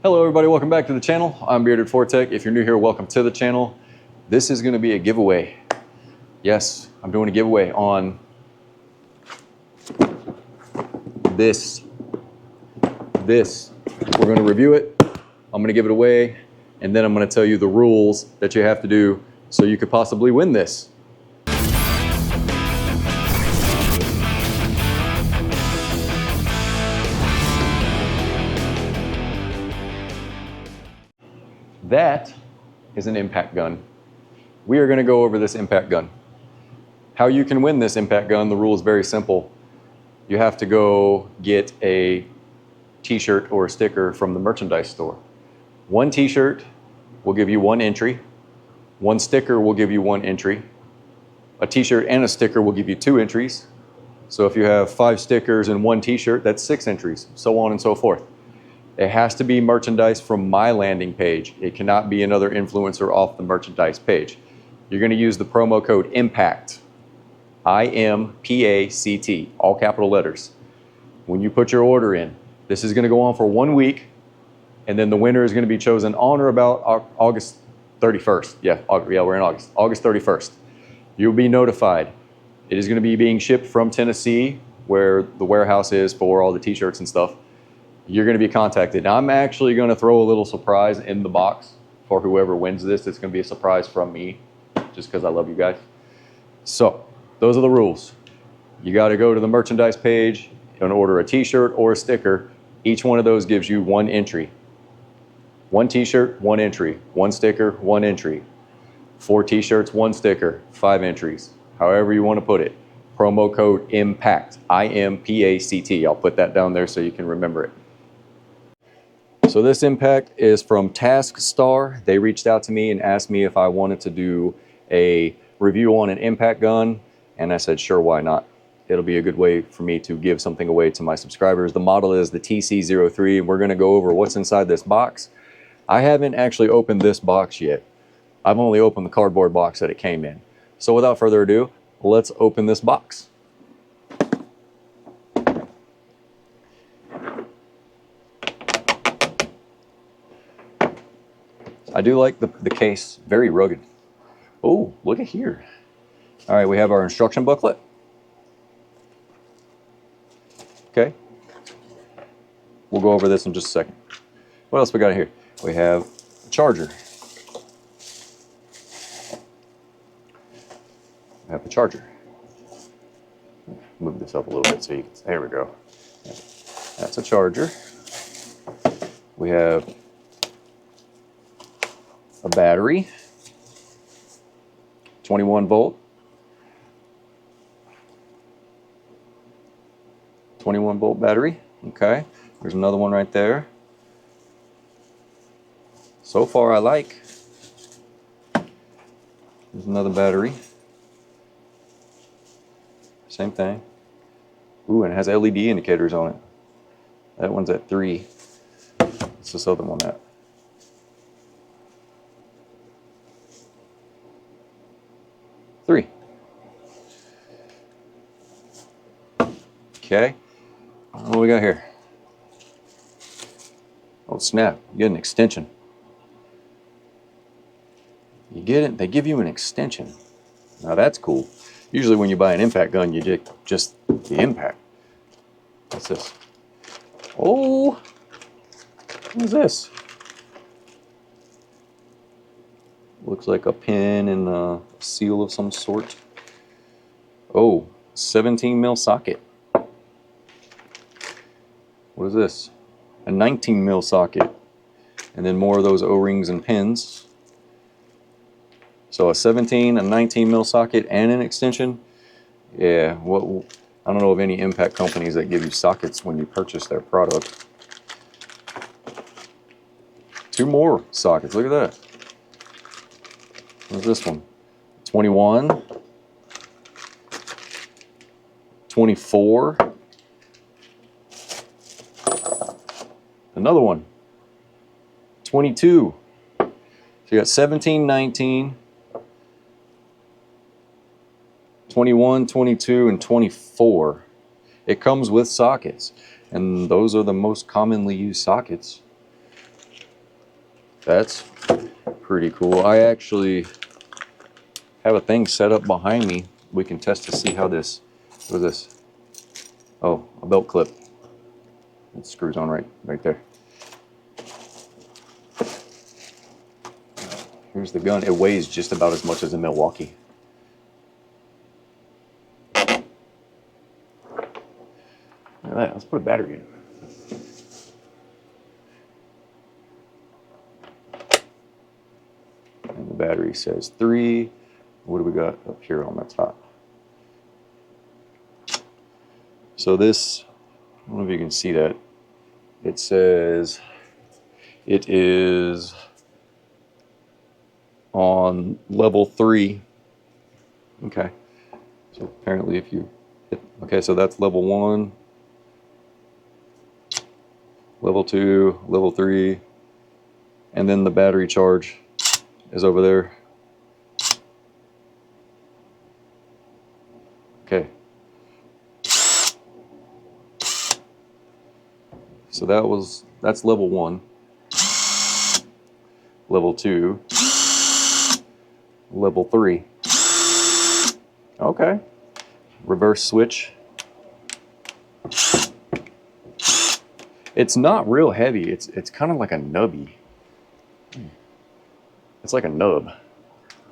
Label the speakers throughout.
Speaker 1: Hello everybody, welcome back to the channel. I'm Bearded Fortech. If you're new here, welcome to the channel. This is going to be a giveaway. Yes, I'm doing a giveaway on this. We're going to review it. I'm going to give it away, and then I'm going to tell you the rules that you have to do so you could possibly win this. That is an impact gun. We are going to go over this impact gun. How you can win this impact gun, the rule is very simple. You have to go get a t-shirt or a sticker from the merchandise store. One t-shirt will give you one entry. One sticker will give you one entry. A t-shirt and a sticker will give you 2 entries. So if you have 5 stickers and 1 t-shirt, that's 6 entries, so on and so forth. It has to be merchandise from my landing page. It cannot be another influencer off the merchandise page. You're going to use the promo code IMPACT, I-M-P-A-C-T, all capital letters. When you put your order in, this is going to go on for 1 week, and then the winner is going to be chosen on or about August 31st. Yeah, we're in August. August 31st. You'll be notified. It is going to be being shipped from Tennessee, where the warehouse is for all the t-shirts and stuff. You're going to be contacted. Now, I'm actually going to throw a little surprise in the box for whoever wins this. It's going to be a surprise from me, just because I love you guys. So, those are the rules. You got to go to the merchandise page and order a t-shirt or a sticker. Each one of those gives you 1 entry. 1 t-shirt, 1 entry. 1 sticker, 1 entry. 4 t-shirts, 1 sticker, 5 entries. However you want to put it. Promo code IMPACT, I-M-P-A-C-T. I'll put that down there so you can remember it. So this impact is from Task Star. They reached out to me and asked me if I wanted to do a review on an impact gun, and I said, sure, why not? It'll be a good way for me to give something away to my subscribers. The model is the TC03, and we're going to go over what's inside this box. I haven't actually opened this box yet. I've only opened the cardboard box that it came in. So without further ado, let's open this box. I do like the case, very rugged. Oh, look at here. All right, we have our instruction booklet. Okay. We'll go over this in just a second. What else we got here? We have a charger. We have the charger. Move this up a little bit so you can, there we go. That's a charger. We have a battery, 21 volt, 21 volt battery. Okay, there's another one right there. So far I like. There's another battery. Same thing. Ooh, and it has LED indicators on it. That one's at 3. What's this other one at? Three. Okay. What do we got here? Oh snap! You get an extension. You get it. They give you an extension. Now that's cool. Usually when you buy an impact gun, you get just the impact. What's this? Oh, what is this? Looks like a pin and a seal of some sort. Oh, 17 mil socket. What is this? A 19 mil socket. And then more of those O-rings and pins. So a 17, a 19 mil socket, and an extension. Yeah, I don't know of any impact companies that give you sockets when you purchase their product. 2 more sockets, look at that. What's this one? 21, 24, another one, 22. So you got 17, 19, 21, 22, and 24. It comes with sockets, and those are the most commonly used sockets. That's pretty cool. I actually have a thing set up behind me. We can test to see how this, what is this? Oh, a belt clip. It screws on right there. Here's the gun. It weighs just about as much as a Milwaukee. Look at that. Let's put a battery in. And the battery says 3. What do we got up here on the top? So this, I don't know if you can see that. It says it is on level 3. Okay. So apparently if you hit, okay, so that's level 1, level 2, level 3, and then the battery charge is over there. Okay. So that's level 1, level 2, level 3. Okay. Reverse switch. It's not real heavy. It's kind of like a nubby. It's like a nub.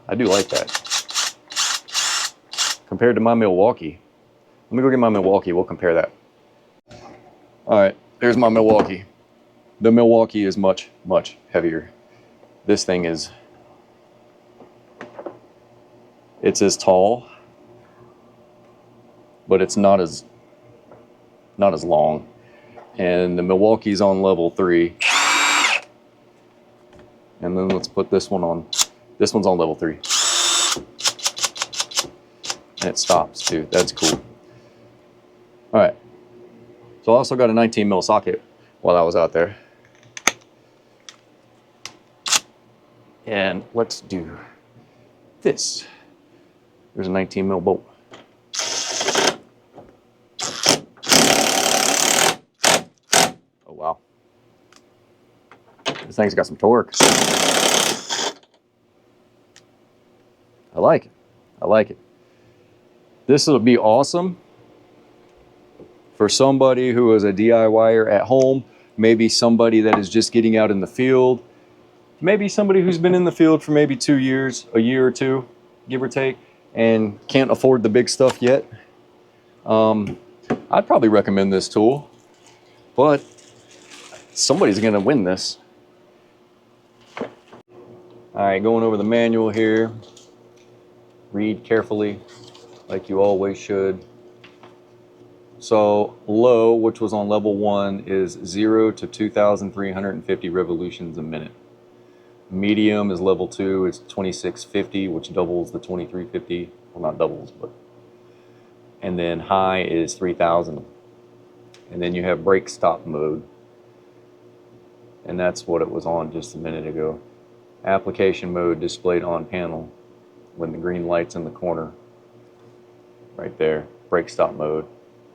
Speaker 1: I do like that. Compared to my Milwaukee. Let me go get my Milwaukee. We'll compare that. All right. There's my Milwaukee. The Milwaukee is much, much heavier. This thing is, it's as tall, but it's not as long. And the Milwaukee's on level 3. And then let's put this one on. This one's on level 3. And it stops too. That's cool. All right. So I also got a 19 mil socket while I was out there. And let's do this. There's a 19 mil bolt. Oh, wow. This thing's got some torque. I like it. I like it. This will be awesome for somebody who is a DIYer at home, maybe somebody that is just getting out in the field, maybe somebody who's been in the field for maybe 2 years, a year or two, give or take, and can't afford the big stuff yet. I'd probably recommend this tool, but somebody's gonna win this. All right, going over the manual here. Read carefully, like you always should. So low, which was on level 1, is 0 to 2,350 revolutions a minute. Medium is level 2, it's 2650, which doubles the 2350. Well, not doubles, but. And then high is 3,000. And then you have brake stop mode. And that's what it was on just a minute ago. Application mode displayed on panel when the green light's in the corner. Right there, brake stop mode.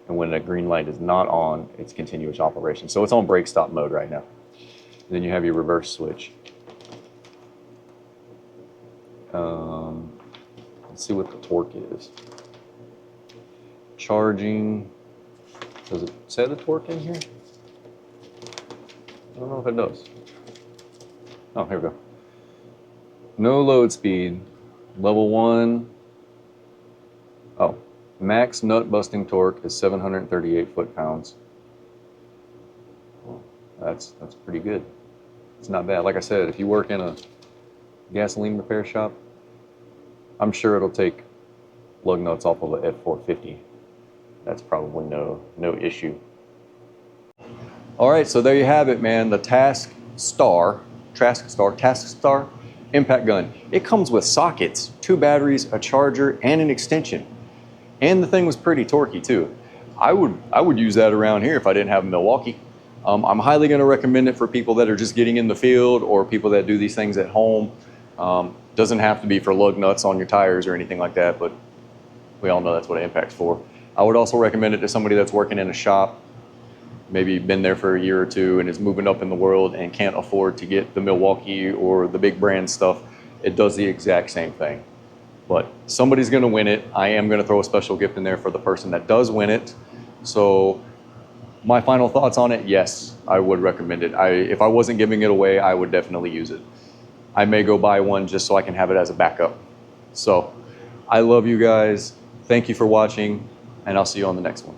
Speaker 1: And when the green light is not on, it's continuous operation. So it's on brake stop mode right now. And then you have your reverse switch. Let's see what the torque is. Charging. Does it say the torque in here? I don't know if it does. Oh, here we go. No load speed. Level 1. Oh. Max nut busting torque is 738 foot-pounds. That's pretty good. It's not bad. Like I said, if you work in a gasoline repair shop, I'm sure it'll take lug nuts off of a F450. That's probably no issue. All right, so there you have it, man. The Task Star impact gun. It comes with sockets, 2 batteries, a charger, and an extension. And the thing was pretty torquey too. I would use that around here if I didn't have a Milwaukee. I'm highly going to recommend it for people that are just getting in the field or people that do these things at home. Doesn't have to be for lug nuts on your tires or anything like that, but we all know that's what it impact's for. I would also recommend it to somebody that's working in a shop maybe been there for a year or two and is moving up in the world and can't afford to get the Milwaukee or the big brand stuff, it does the exact same thing. But somebody's going to win it. I am going to throw a special gift in there for the person that does win it. So my final thoughts on it, yes, I would recommend it. If I wasn't giving it away, I would definitely use it. I may go buy one just so I can have it as a backup. So I love you guys. Thank you for watching, and I'll see you on the next one.